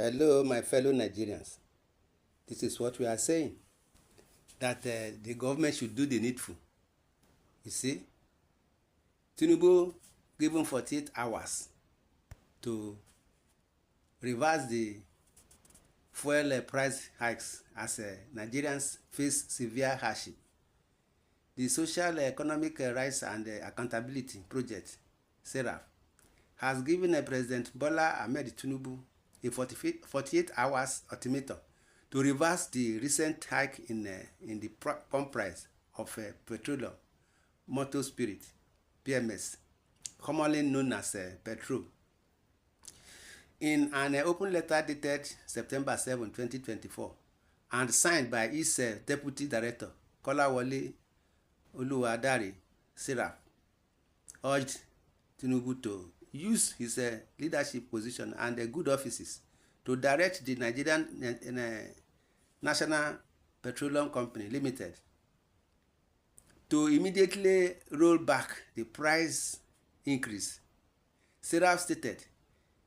Hello, my fellow Nigerians. This is what we are saying, that the government should do the needful. You see, Tinubu given 48 hours to reverse the fuel price hikes as Nigerians face severe hardship. The Social Economic Rights and Accountability Project, SERAF, has given President Bola Ahmed Tinubu a 48 hours ultimatum to reverse the recent hike in the pump price of petroleum motor spirit, PMS, commonly known as petrol. In an open letter dated September 7, 2024, and signed by its Deputy Director, Kolawole Oluwadare, SERAF, urged Tinubu to use his leadership position and good offices to direct the Nigerian National Petroleum Company Limited to immediately roll back the price increase. SERAF stated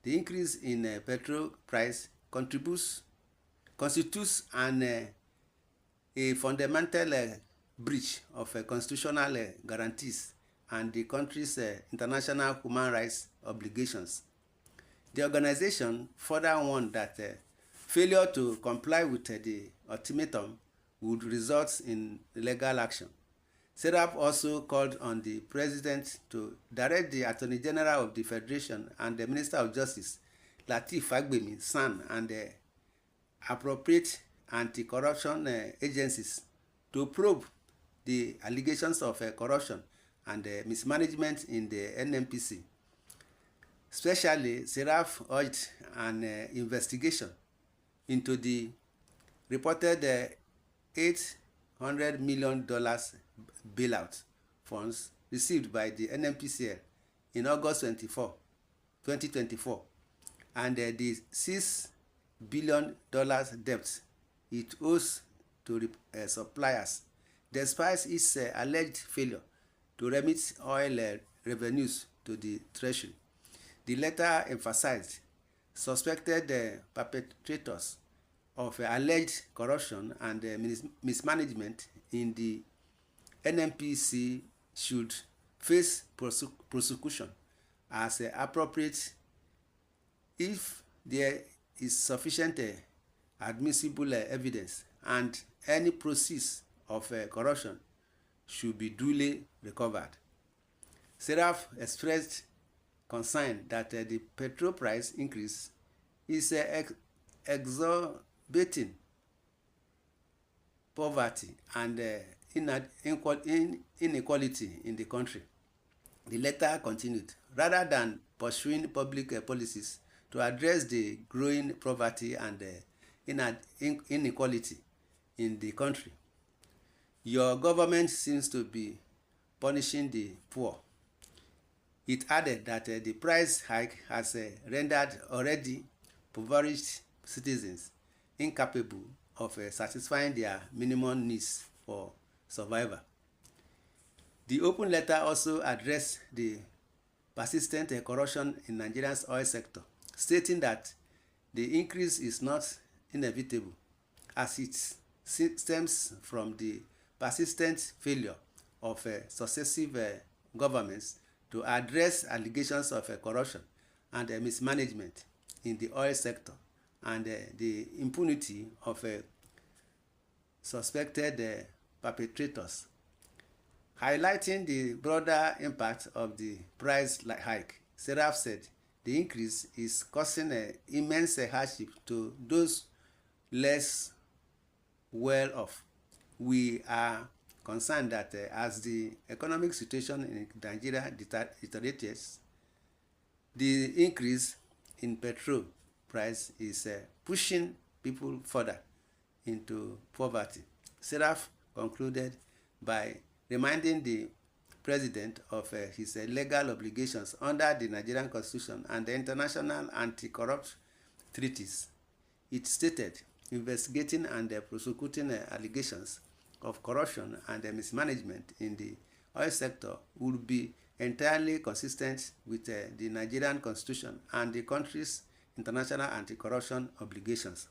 the increase in petrol price constitutes a fundamental breach of constitutional guarantees and the country's international human rights obligations. The organization further warned that failure to comply with the ultimatum would result in legal action. SERAF also called on the President to direct the Attorney General of the Federation and the Minister of Justice, Lateef Fagbemi, SAN, and appropriate anti-corruption agencies to probe the allegations of corruption and mismanagement in the NNPC. Especially, SERAF urged an investigation into the reported $800 million bailout funds received by the NNPCL in August 2024, and the $6 billion debt it owes to suppliers, despite its alleged failure to remit oil revenues to the Treasury. The letter emphasized suspected perpetrators of alleged corruption and mismanagement in the NNPC should face prosecution as appropriate if there is sufficient admissible evidence, and any proceeds of corruption should be duly recovered. SERAF expressed concern that the petrol price increase is exacerbating poverty and inequality in the country. The letter continued, rather than pursuing public policies to address the growing poverty and inequality in the country, your government seems to be punishing the poor. It added that the price hike has rendered already impoverished citizens incapable of satisfying their minimum needs for survival. The open letter also addressed the persistent corruption in Nigeria's oil sector, stating that the increase is not inevitable as it stems from the persistent failure of successive governments to address allegations of corruption and mismanagement in the oil sector and the impunity of suspected perpetrators. Highlighting the broader impact of the price hike, SERAF said the increase is causing immense hardship to those less well off. We are concerned that as the economic situation in Nigeria deteriorates, the increase in petrol price is pushing people further into poverty. SERAF concluded by reminding the President of his legal obligations under the Nigerian Constitution and the international anti-corrupt treaties. It stated investigating and prosecuting allegations of corruption and mismanagement in the oil sector would be entirely consistent with the Nigerian Constitution and the country's international anti-corruption obligations.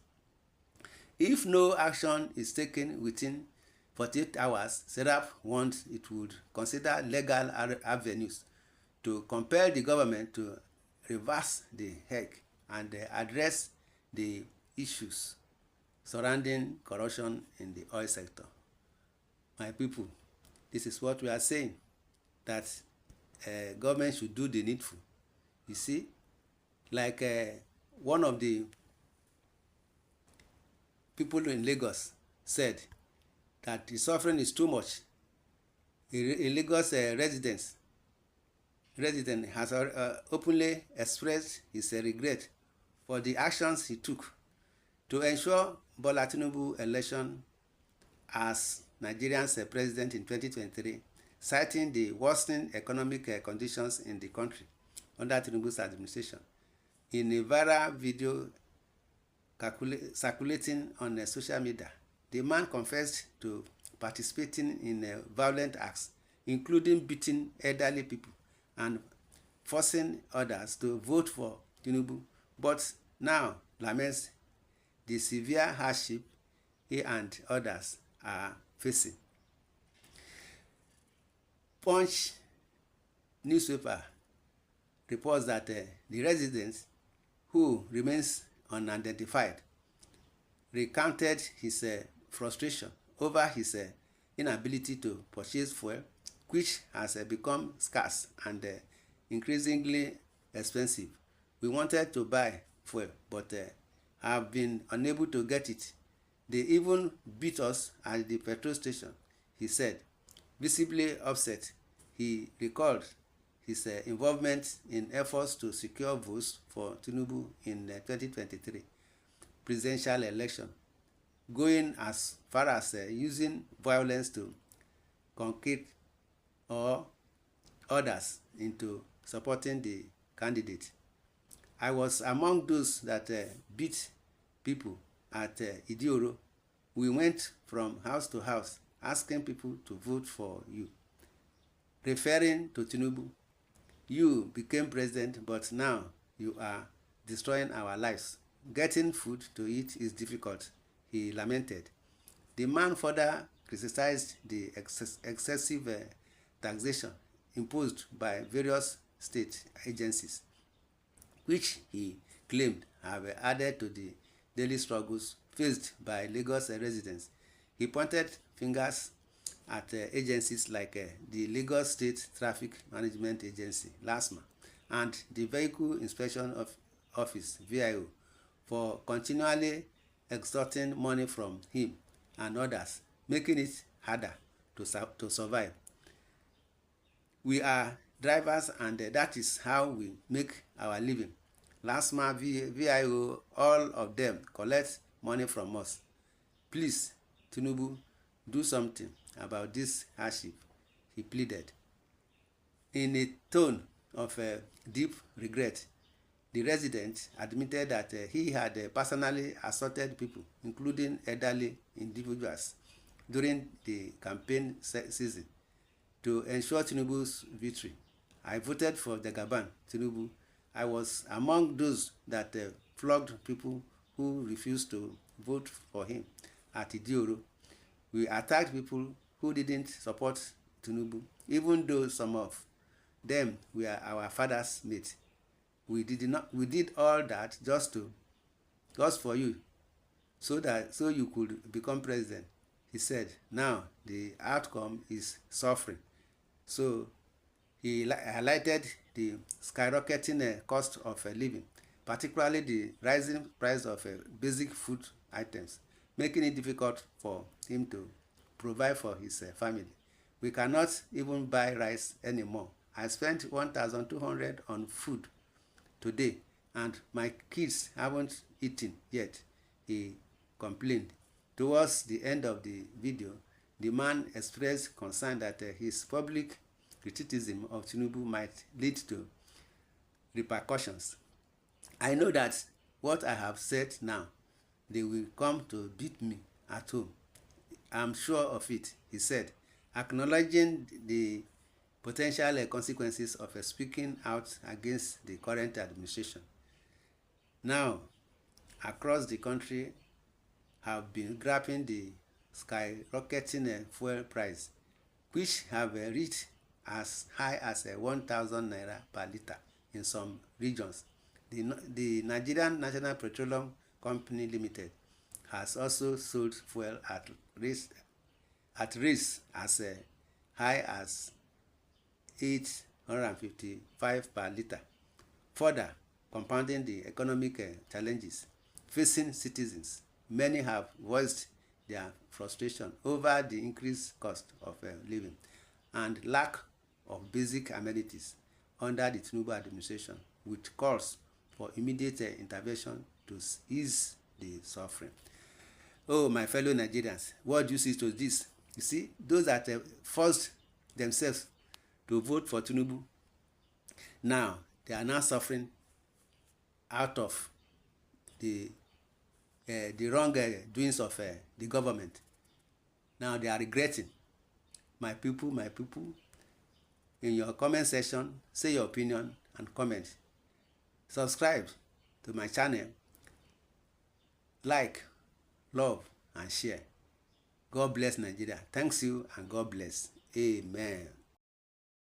If no action is taken within 48 hours, Serap warned it would consider legal avenues to compel the government to reverse the hike and address the issues surrounding corruption in the oil sector. My people, this is what we are saying, that government should do the needful. You see, like one of the people in Lagos said that the suffering is too much. A Lagos resident has openly expressed his regret for the actions he took to ensure Bola Tinubu election as Nigerian's president in 2023, citing the worsening economic conditions in the country under Tinubu's administration. In a viral video circulating on social media, the man confessed to participating in violent acts, including beating elderly people and forcing others to vote for Tinubu, but now laments the severe hardship he and others are facing. Punch newspaper reports that the resident, who remains unidentified, recounted his frustration over his inability to purchase fuel, which has become scarce and increasingly expensive. We wanted to buy fuel, but have been unable to get it. They even beat us at the petrol station, he said. Visibly upset, he recalled his involvement in efforts to secure votes for Tinubu in 2023 presidential election, going as far as using violence to concrete or others into supporting the candidate. I was among those that beat people at Idioro. We went from house to house asking people to vote for you. Referring to Tinubu, you became president, but now you are destroying our lives. Getting food to eat is difficult, he lamented. The man further criticized the excessive taxation imposed by various state agencies, which he claimed have added to the daily struggles faced by Lagos residents. He pointed fingers at agencies like the Lagos State Traffic Management Agency, LASMA, and the Vehicle Inspection Office, VIO, for continually extorting money from him and others, making it harder to survive. We are drivers, and that is how we make our living. LASMA, VIO, all of them collect money from us. Please, Tinubu, do something about this hardship, he pleaded. In a tone of deep regret, the resident admitted that he had personally assaulted people, including elderly individuals, during the campaign season to ensure Tinubu's victory. I voted for Jagaban Tinubu. I was among those that flogged people who refused to vote for him at Idioro. We attacked people who didn't support Tinubu, even though some of them were our father's mates. We did all that just for you, so you could become president, he said. Now the outcome is suffering. So he highlighted the skyrocketing cost of living, particularly the rising price of basic food items, making it difficult for him to provide for his family. We cannot even buy rice anymore. I spent 1,200 on food today, and my kids haven't eaten yet, he complained. Towards the end of the video, the man expressed concern that his public criticism of Tinubu might lead to repercussions. I know that what I have said now, they will come to beat me at home. I'm sure of it, he said, acknowledging the potential consequences of speaking out against the current administration. now across the country have been grabbing the skyrocketing fuel price, which have reached as high as 1,000 naira per litre in some regions. The Nigerian National Petroleum Company Limited has also sold fuel at rates as high as 855 per litre, further compounding the economic challenges facing citizens. Many have voiced their frustration over the increased cost of living and lack of basic amenities under the Tinubu administration, with calls for immediate intervention to ease the suffering. Oh, my fellow Nigerians, what do you see to this? You see, those that forced themselves to vote for Tinubu, now they are now suffering out of the wrong doings of the government. Now they are regretting. My people, in your comment section, say your opinion and comment. Subscribe to my channel, like, love and share. God bless Nigeria. Thanks you and God bless. Amen.